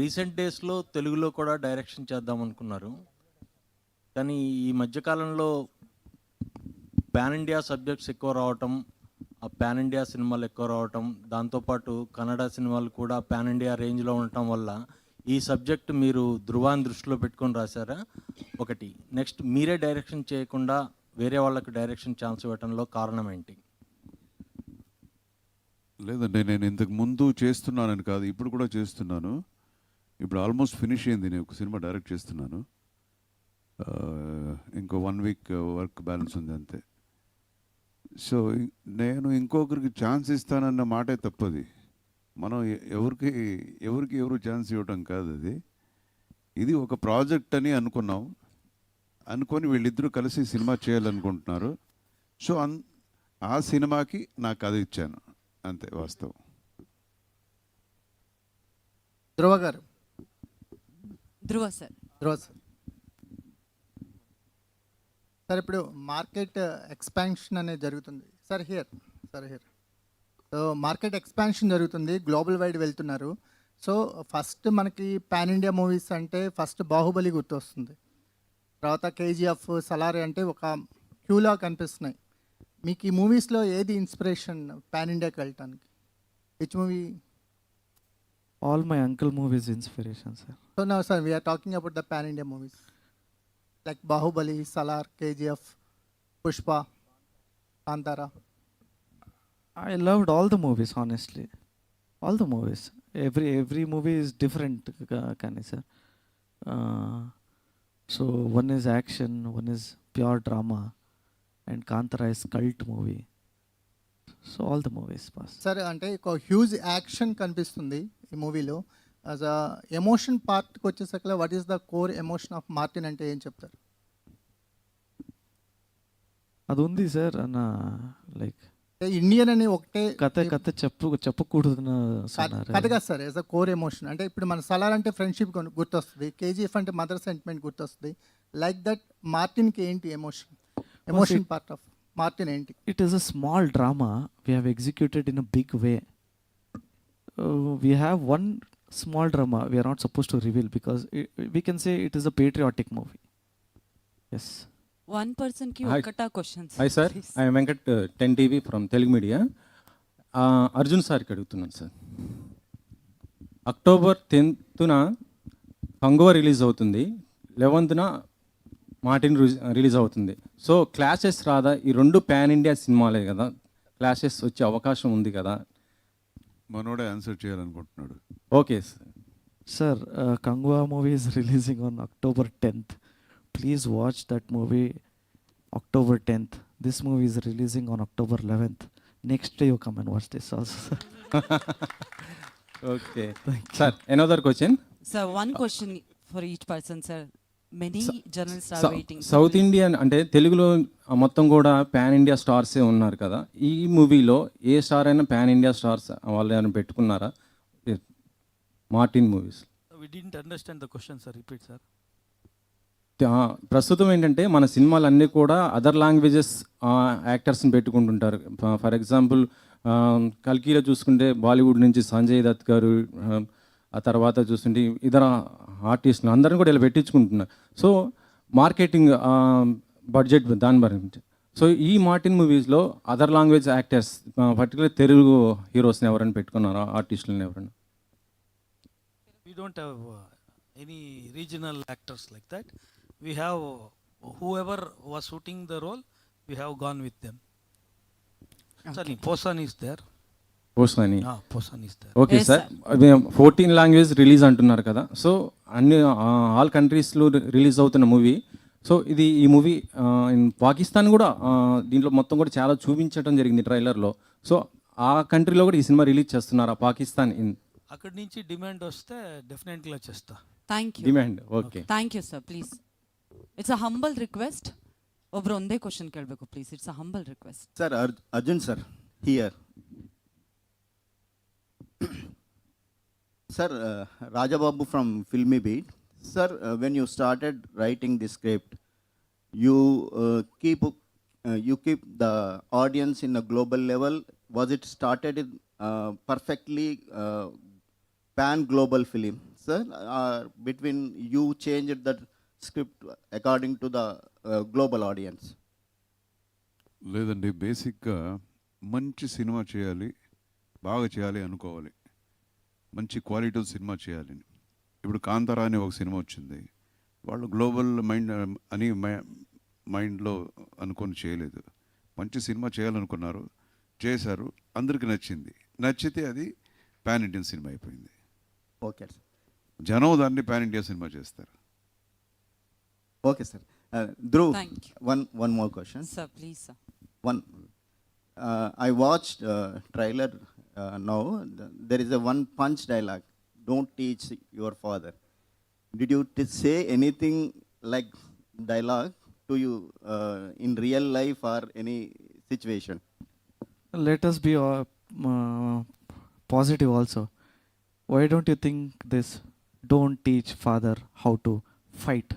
Recent డేస్లో తెలుగులో కూడా డైరెక్షన్ చేద్దాం అనుకున్నారు, కానీ ఈ మధ్యకాలంలో పాన్ ఇండియా సబ్జెక్ట్స్ ఎక్కువ రావటం, ఆ పాన్ ఇండియా సినిమాలు ఎక్కువ రావటం, దాంతోపాటు కన్నడ సినిమాలు కూడా పాన్ ఇండియా రేంజ్లో ఉండటం వల్ల ఈ సబ్జెక్ట్ మీరు ధృవాన్ని దృష్టిలో పెట్టుకొని రాశారా? ఒకటి. నెక్స్ట్, మీరే డైరెక్షన్ చేయకుండా వేరే వాళ్ళకి డైరెక్షన్ ఛాన్స్ ఇవ్వటంలో కారణం ఏంటి? లేదండి, నేను ఇంతకు ముందు చేస్తున్నానని కాదు, ఇప్పుడు కూడా చేస్తున్నాను. ఇప్పుడు ఆల్మోస్ట్ ఫినిష్ అయింది, నేను ఒక సినిమా డైరెక్ట్ చేస్తున్నాను. ఇంకో 1 వీక్ వర్క్ బ్యాలెన్స్ ఉంది అంతే. సో నేను ఇంకొకరికి ఛాన్స్ ఇస్తానన్న మాటే తప్పది. మనం ఎవరు ఛాన్స్ ఇవ్వటం కాదు అది. ఇది ఒక ప్రాజెక్ట్ అని అనుకున్నాం, అనుకొని వీళ్ళిద్దరూ కలిసి సినిమా చేయాలనుకుంటున్నారు. సో ఆ సినిమాకి నాకు అది ఇచ్చాను అంతే, వాస్తవం. ధ్రువ గారు. ధ్రువ సార్. సార్, ఇప్పుడు మార్కెట్ ఎక్స్పాన్షన్ అనేది జరుగుతుంది sir. Here so market expansion జరుగుతుంది, గ్లోబల్ వైడ్ వెళ్తున్నారు. సో ఫస్ట్ మనకి పాన్ ఇండియా మూవీస్ అంటే ఫస్ట్ బాహుబలి గుర్తొస్తుంది, తర్వాత కేజీఎఫ్, సలార్ అంటే ఒక క్యూలా కనిపిస్తున్నాయి. మీకు ఈ మూవీస్లో ఏది ఇన్స్పిరేషన్ పాన్ ఇండియాకి వెళ్ళటానికి? Which movie? All my uncle movies inspiration, sir. So now, sir, we are talking about the pan India movies like Bahubali, Salar, KGF, Pushpa, Kantara. I loved all the movies, honestly. All the movies. Every movie is different, Kani sir. So one is action, one is pure drama, and Kantara is cult movie. So all the movies pass. Sir, అంటే ఒక huge action కనిపిస్తుంది ఈ మూవీలో. As a emotion పార్ట్కి వచ్చేసరికి what is the core emotion of Martin అంటే ఏం చెప్తారు? అది ఉంది సార్ అన్న, లైక్ ఇండియన్ అని ఒకటే కథ చెప్పకూడదు కథగా sir. As a core emotion అంటే ఇప్పుడు మన సలార్ అంటే ఫ్రెండ్షిప్ గుర్తొస్తుంది, కేజీఎఫ్ అంటే మదర్ సెంటిమెంట్ గుర్తొస్తుంది. లైక్ దట్ మార్టిన్కి ఏంటి ఎమోషన్ పార్ట్ ఆఫ్ Martin ఏంటి? It is a small drama we have executed in a big way. We have one small drama we are not supposed to reveal because we can say it is a patriotic movie. Yes. One person ki okkata questions. Hi sir, I am Venkat, 10 TV from Telugu Media. Arjun సార్కి అడుగుతున్నాను sir. October 10th Kanguva release అవుతుంది, 11th Martin release అవుతుంది. So clashes రాదా? ఈ రెండు pan India సినిమాలే కదా, clashes వచ్చే అవకాశం ఉంది కదా? మనోడే ఆన్సర్ చేయాలనుకుంటున్నాడు. Okay sir, Kanguva movie is releasing on October 10th. Please watch that movie October 10th. This movie is releasing on October 11th. Next day you come and watch this also, sir. Okay. Sir, another question. Sir, one question for each person, sir. Many journalists are waiting. South Indian అంటే తెలుగులో మొత్తం కూడా pan India స్టార్సే ఉన్నారు కదా, ఈ మూవీలో ఏ star అయినా pan India stars వాళ్ళు ఏమైనా పెట్టుకున్నారా Martin movies? We didn't understand the question, sir. Repeat, sir. ప్రస్తుతం ఏంటంటే మన సినిమాలు అన్నీ కూడా అదర్ లాంగ్వేజెస్ యాక్టర్స్ని పెట్టుకుంటుంటారు. ఫర్ ఎగ్జాంపుల్ కల్కీలో చూసుకుంటే బాలీవుడ్ నుంచి సంజయ్ దత్ గారు, ఆ తర్వాత చూస్తుంటే ఇతర ఆర్టిస్టులు అందరిని కూడా ఇలా పెట్టించుకుంటున్నారు. సో మార్కెటింగ్ బడ్జెట్ దాని గురించి. సో ఈ మార్టిన్ మూవీస్లో other language actors, particular Telugu హీరోస్ని ఎవరైనా పెట్టుకున్నారా, ఆర్టిస్టులను ఎవరైనా? We don't have any regional actors like that. We have whoever was shooting the role, we have gone with them. Sorry, Posan is there. పోస్ట్ని Posan is there. Okay Yes, sir, 14 language release అంటున్నారు కదా, so అన్ని all కంట్రీస్లో release అవుతున్న movie. So ఈ movie Pakistan కూడా దీంట్లో మొత్తం కూడా చాలా చూపించడం జరిగింది ట్రైలర్లో. సో ఆ కంట్రీలో కూడా ఈ సినిమా రిలీజ్ చేస్తున్నారు, పాకిస్తాన్ అక్కడి నుంచి డిమాండ్ వస్తే డెఫినెట్గా చేస్తా. Thank you. Demand. Okay, Thank you, sir. Please. It's a humble request. ಒಬ್ರು ಒಂದೇ ಕ್ವಶನ್ ಕೇಳಬೇಕು please. It's a humble request. Sir, Arjun sir, here. Sir, Rajababu from Filmy Beat. Sir, when you started writing the script, you keep the audience in a global level. Was it started in perfectly pan global film? sir, between you changed the script according to the global audience? లేదండి, బేసిక్గా మంచి cinema చేయాలి, బాగా చేయాలి అనుకోవాలి, మంచి quality cinema చేయాలని. ఇప్పుడు కాంతారా అనే ఒక సినిమా వచ్చింది, వాళ్ళు గ్లోబల్ మైండ్ అని మైండ్లో అనుకొని చేయలేదు. మంచి సినిమా చేయాలనుకున్నారు, చేశారు, అందరికీ నచ్చింది. నచ్చితే అది పాన్ ఇండియన్ సినిమా అయిపోయింది. Okay, sir. జనం దాన్ని పాన్ ఇండియా సినిమా చేస్తారు. Okay, sir. Dhruv, Thank you. one more question. Sir, please, sir. One, I watched trailer now. There is a one punch dialogue. Don't teach your father. Did you say anything like dialogue to you in real life or any situation? Let us be positive also. Why don't you think this? Don't teach father how to fight.